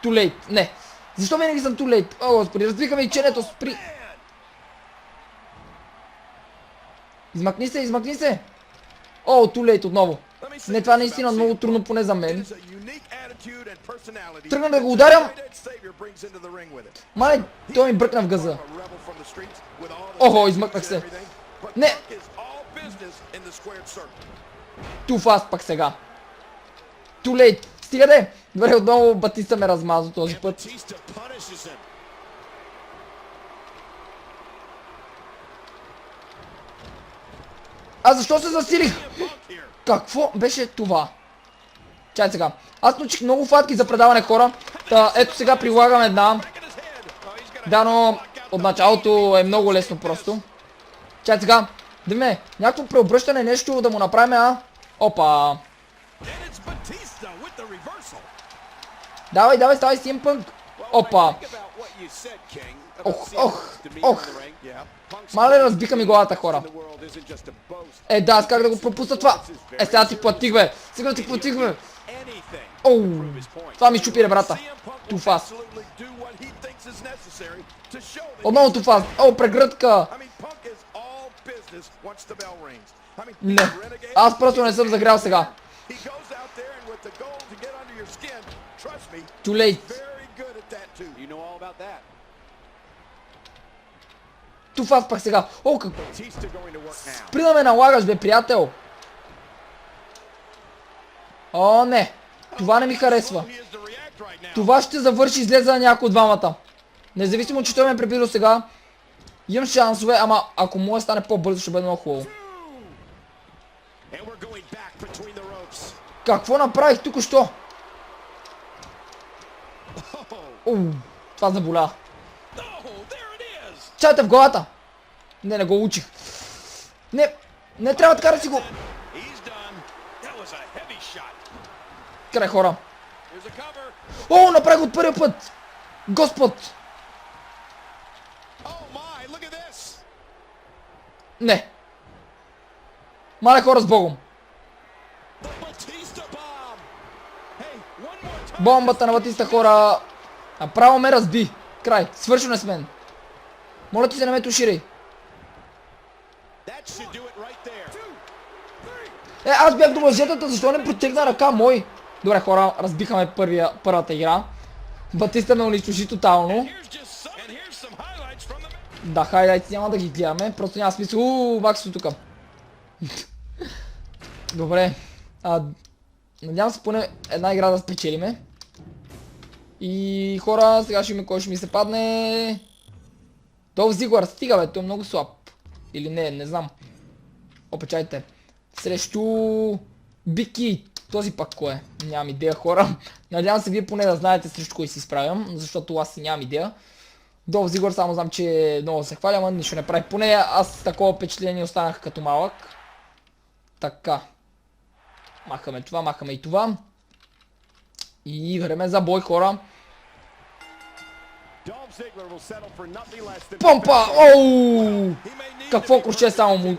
Too late. Не. Защо винаги съм too late? О, господи, разбиха ми и ченето, спри. Измъкни се, измъкни се. О, too late отново. Не, това наистина много трудно, поне за мен. Тръгна да го ударям. Мале, той ми бръкна в газа. Охо, измъкнах се. Не. Too fast пак сега. Too late. Стига де. Добре, отново Батиста ме размаза този път. А защо се засилих? Какво беше това? Чай сега. Аз научих много фатки за предаване, хора. Та, ето сега прилагам една. Да, но от началото е много лесно просто. Чай сега. Диме, някакво преобръщане, нещо да му направим, а? Опа. Давай, давай, ставай CM Punk. Опа. Ох. Мале, разбиха ми главата, хора. Е, да, аз как да го пропусна това? Е, сега ти платих, бе. Сега ти платих, бе. Оу. Това ми щупи ребрата. Too fast. Отново too fast. О, прегръдка. Не. Аз просто не съм загрял сега. Too late. Too fast пак сега. О, какво? Спри да ме налагаш, бе, приятел. О, не. Това не ми харесва. Това ще завърши излезе на някой от двамата. Независимо, че той ме преби до сега. Имам шансове, ама ако може да стане по-бързо, ще бъде много хубаво. Какво направих тук-що? Това заболя. Чайте в главата. Не го учих. Не трябва така да си го... Край, хора. О, направих от първия път. Господ. Не. Мале, хора, с Богом. Бомбата на Батиста, хора. Направо ме разби. Край. Свършено е с мен. Моля ти се, не ме туширай. Аз бях до мъжетата, защо не протегна ръка мой? Добре, хора, разбихаме първата игра. Батиста ме унищожи тотално. Да, хайлайтс няма да ги гледаме, просто няма смисъл. Максо тука. Добре. Надявам се поне една игра да спечелиме. И хора, сега ще има кой ще ми се падне. Долф Зиглър, стига, бе, той е много слаб. Или не знам. Опечайте. Срещу Бики. Този пак кой е? Нямам идея, хора. Надявам се вие поне да знаете срещу кой си изправям, защото аз си нямам идея. Долф Зиглър само знам, че много се хваля, но нищо не прави. Поне аз такова впечатление останах като малък. Така. Махаме това, махаме и това. И време за бой, хора. Помпа! Оу! Какво круче само му...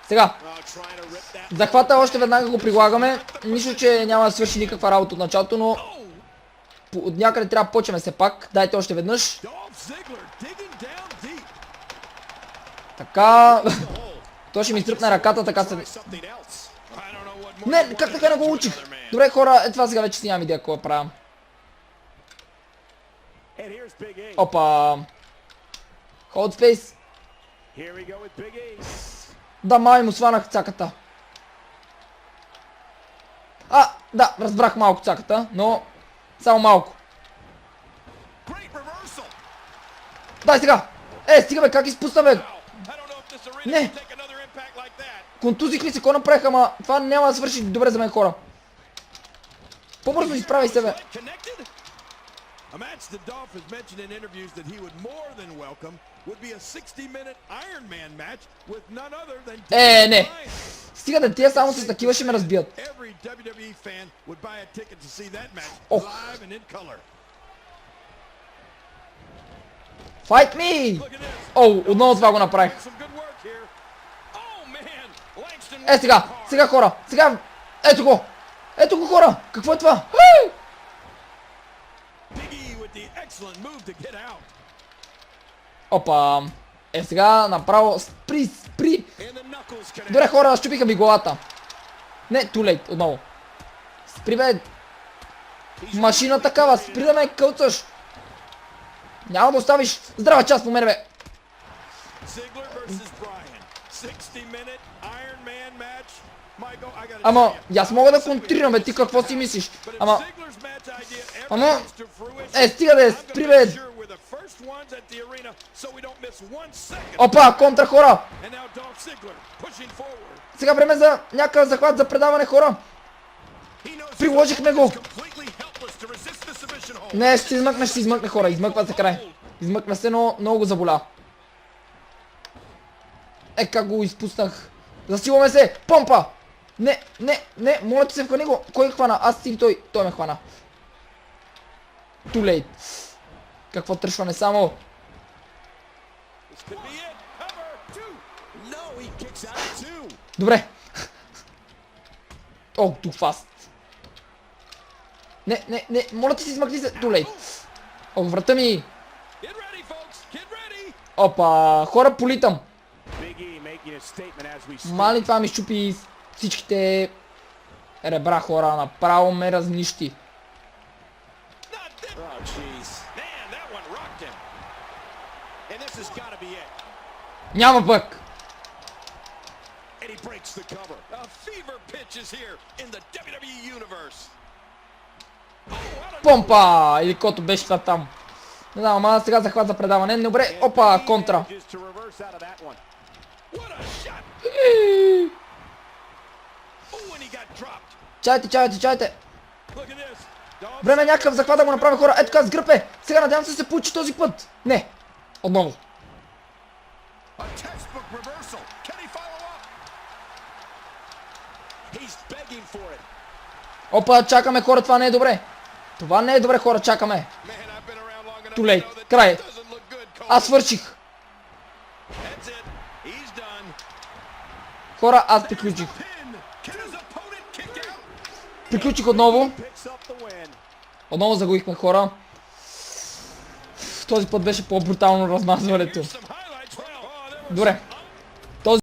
Сега. Захвата още веднага го прилагаме. Нищо, че няма да свърши никаква работа от началото, но... От някъде трябва да почваме се пак. Дайте още веднъж. Така... Той ще ми стръпне ръката, така се... Не, как така не го учих? Добре, хора, това сега вече си нямам идея какво правя. Опа. Hold space. Да, май му сванах цаката. Да, разбрах малко цаката, но само малко. Дай сега. Стига, бе, как изпусна, бе? Не. Контузих ли се, какво направих, ама това няма да свърши добре за мен, хора. По-бързо изправяй се, бе. A match that Dolph has mentioned in interviews that he would more than welcome would be a 60-minute Iron Man match with none other than не. Стига да тия само с такива ще ме разбият. Every WWE fan would buy a ticket to see that match live and in color. Fight me! Отново това го направих. Сега хора, сега, ето го, хора, какво е това? Excellent move to get out. Опа. Е сега направо спри. And the knuckles connect. Добре хора, щупиха ми главата. Не, too late, отново. Спри бе. Машина такава, спри да ме кълцаш. Няма да оставиш здрава част по мене бе. Ziggler versus Bryan. 60-minute Iron Man match. Michael, I gotta Ама, tell you, и аз мога да контрирам бе, ти какво си мислиш? but if Ама, Ziggler's match idea ever Ама, comes to fruition, стига да I'm gonna спри бе. make sure we're the first ones at the arena so we don't miss 1 second. Опа, контра хора. And now Dolph Ziggler pushing forward. Сега време за някакъв захват за предаване хора. He knows Приложихме го. he's completely helpless to resist the submission hold. Не, ще се измъкне хора, измъква се край. Измъкна се, но много го заболя. Е, как го изпуснах. Засилваме се, помпа! Не, моля ти се вхвани го. Кой хвана? Аз или той? Той ме хвана. Too late. Какво тръшване само. This could be it. Cover 2. No, he kicks out at 2. Добре. О, too fast. Не, моля ти се измъкни се. Too late. О, врата ми. Get ready, folks. Get ready. Опа, хора политам. Big E making a statement as we speak. Мали това ми щупи всичките ребра хора. Направо ме разнищи. Not this. Oh, jeez. Man, that one rocked him. And this has got to be it. Няма пък. And he breaks the cover. A fever pitch is here in the WWE Universe. Помпа! Или който беше това там. Не знам, ама сега захват за предаване. Добре, опа, контра. Чайте. Време някакъв захват да го направя хора. Ето така с гръб е. Сега надявам се се получи този път. Не. Отново. Опа, чакаме хора, това не е добре. Това не е добре хора, чакаме. Too late. Край. Аз свърших. Хора, аз приключих. Приключих отново. Отново загубихме хора. Този път беше по-брутално размазването. Добре.